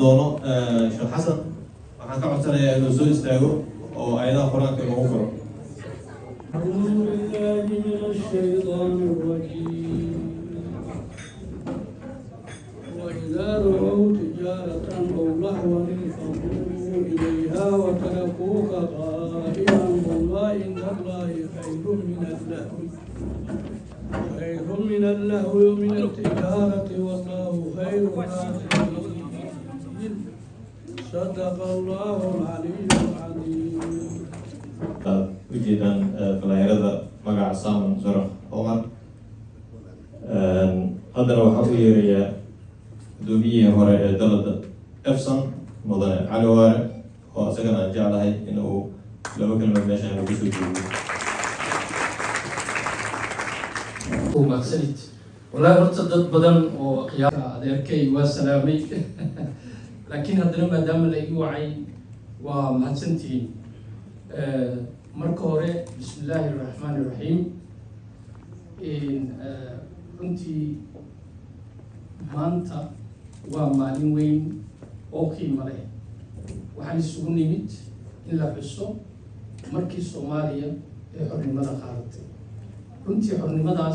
doono Sheekh Xasan waxaan ka codsanayaa inuu soo istaago oo ayadaha quraanka inuu furo. أعوذ بالله من الشيطان الرجيم وإذا رأوا تجارة أو لهوا انفضوا إليها وتركوك قائما والله إن الله خير من اللهو ومن التجارة والله خير الرازقين صدق الله العلي العظيم. ujeedaan dhalinyarada magaca Saaman Zuraf Omar haddana waxaa u yeerayaa gudoomiyihii hore ee dalada Efson mudane Cali Waare oo asagana aan jeclahay inuu laba kelmad meeshaan lagu soo jeediyo. ومقصد والله أرتد بدن وقيام أذكرك وسلامي لكن هذا ما دام لي وعي ومحسنتين مركورة بسم الله الرحمن الرحيم إن أنت مانتا ومالين وين أوكي مالي وحن السوني مت إلا بسو مركز سوماليا حرم ماذا خالد أنت حرم ماذا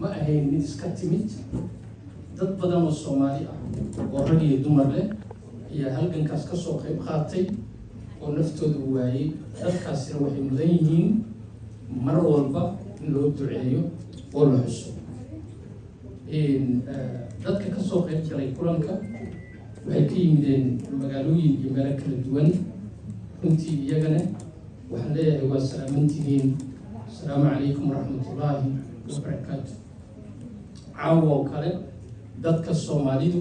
ما هي من سكتمت ضد بدن الصومالي ورجي دمر له هي هل كان كسكسو خيب خاطي ونفتو دواي dadkaasina waxay mudan yihiin mar walba in loo duceeyo oo la xuso. Dadka ka soo qayb galay kulanka waxay ka yimideen magaalooyin iyo meelo kala duwan. runtii iyagana waxaan leeyahay waa salaamantihiin. asalaamu calaykum waraxmatullaahi wabarakaatu. caawa oo kale dadka Soomaalidu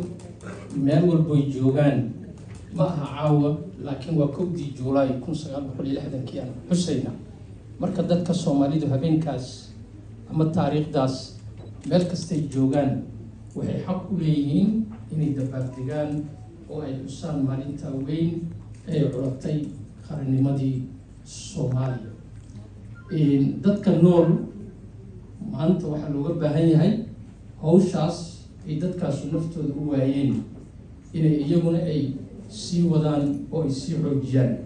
meel walbo ay joogaan ma aha caawa laakiin waa 1 Juulaay 1960 xusayna marka dadka Soomaalidu habeenkaas ama taariikhdaas meel kasta ay joogaan waxay xaq u leeyihiin inay dabaaldegaan oo ay xusaan maalinta weyn ee curatay qarannimadii Soomaaliya. dadka nool maanta waxaa looga baahan yahay hawshaas ay dadkaas naftooda u waayeen inay iyaguna ay sii wadaan oo ay sii xoojiyaan.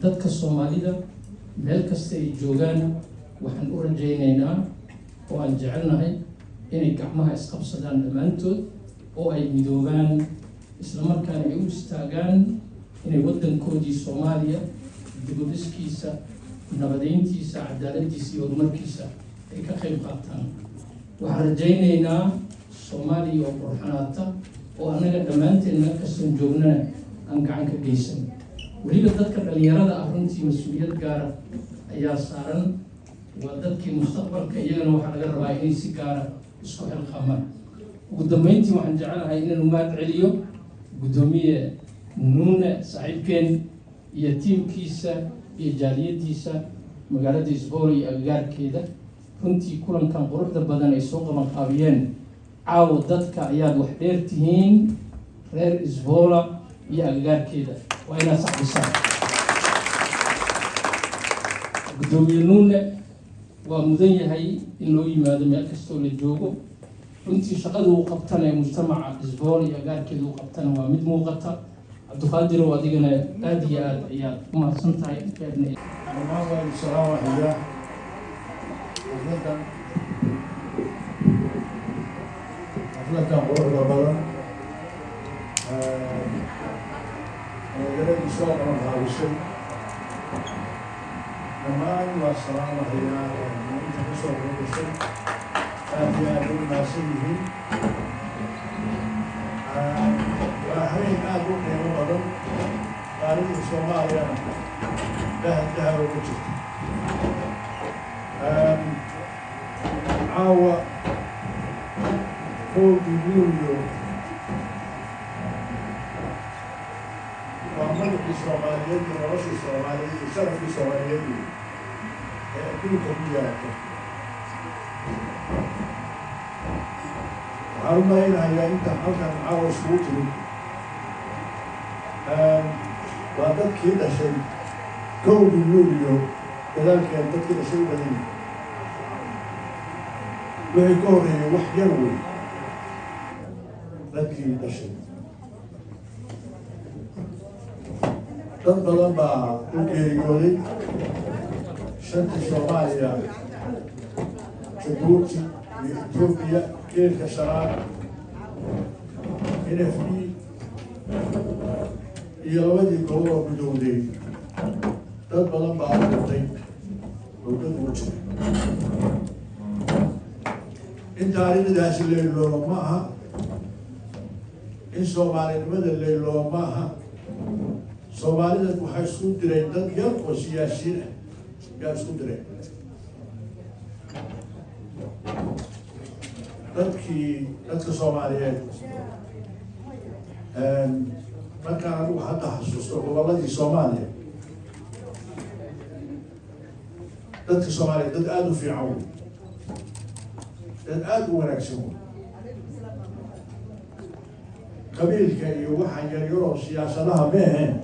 dadka Soomaalida meel kasta ay joogaan waxaan u rajaynaynaa oo aan jecelnahay inay gacmaha isqabsadaan dhammaantood oo ay midoobaan isla markaana ay u istaagaan inay waddankoodii Soomaaliya dib u dhiskiisa, nabadeyntiisa, cadaaladdiisa iyo horumarkiisa ay ka qayb qaataan. waxaan rajaynaynaa Soomaaliya oo qurxanaata oo annaga dhammaanteen meel kastaan joognana aan gacan ka geysan. weliba dadka dhalinyarada ah runtii mas-uuliyad gaara ayaa saaran. waa dadkii mustaqbalka iyagana waxaa laga rabaa inay si gaara isku xilqaamaan. ugu dambeyntii waxaan jecelahay inaan mahad celiyo gudoomiye Nuune saaxiibkeen iyo tiimkiisa iyo jaaliyadiisa magaalada Isbool iyo agagaarkeeda. runtii kulankan quruxda badan ay soo qaban qaabiyeen caawa dadka ayaad wax dheer tihiin reer Isboola iyo agagaarkeeda waa inaad saxbisaan. gudoomiye Nuune waa mudan yahay in loo yimaado meel kastoo la joogo. runtii shaqada uu qabtana ee mujtamaca Isbool iyo agagaarkeeda uu qabtana waa mid muuqata. cabdiqaadir oo adigana aad iyo aad ayaad u mahadsan tahay. أفلاك قرر بدن ويريد سوق من هذا الشيء لما أنوا السلام هي أنت بسوق هذا الشيء فهي بالناسيه وحين أقول لهم بدن قالوا الصومالية ده وجدت عاوة فوق يوليو وعملوا في الصوماليين ورشوا الصوماليين وشرفوا في الصوماليين كل قبيلة عاوة هنا هي أنت حالك عاوة سووتي وعدد كده شيء فوق يوليو كذلك عدد كده شيء بديل ويقولي وح يروي لكن دشي dad badan baa u geeriyooday shanta Soomaaliya Djibouti iyo Ethiopia geelka shanaad NFD iyo labadii gobol oo midowday dad badan baa u dhintay oo dad u jiray in taariikhdaasi leylooba ma aha in Soomaalinimada leylooba ma aha Soomaalida waxay isku direen dad yar oo siyaasiyiin ah yaa isku direen dadka Soomaaliyeed markaan anigu hadda xasuusto gobolladii Soomaaliya dadka Soomaaliyeed dad aada u fiican wey dad aada u wanaagsan wey qabiilka iyo waxaan yaryaroo siyaasadaha meeheen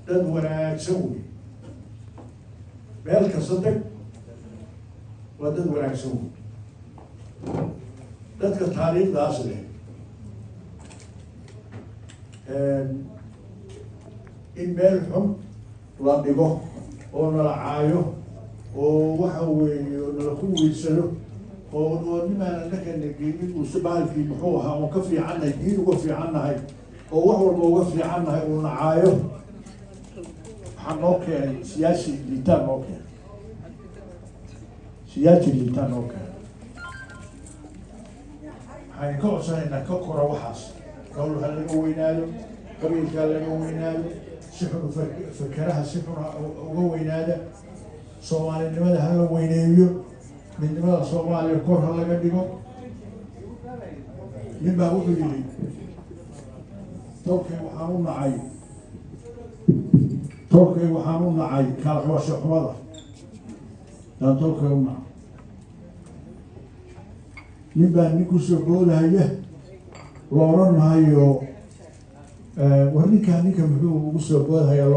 dad wanaagsan wey meel kasta tag waa dad wanaagsan wey dadka taariikhdaas leh in meel xun la dhigo oo nala caayo oo waxa weeye nala ku weysano oo nimaan annaka nageynin uu sabaalkii muxuu ahaa oon ka fiicannahay diin uga fiicannahay oo wax walba uga fiicannahay uu nacaayo waxaa noo keenay siyaasi liitaan noo keenay siyaasi liitaan noo keenay waxaan ka codsanaynaa ka kora waxaas gobol ha laga weynaado qabiilkaa laga weynaado si xun fakeraha si xun uga weynaada Soomaalinimada ha la weyneeyo midnimada Soomaaliya kor ha laga dhigo nin baa wuxuu yidhi tolkay waxaan u nacay kala xubasho xumada daan tolkay u nacay nin baa nin kusoo boodahaya la oran maayo war ninka muxuu ugu soo boodahaya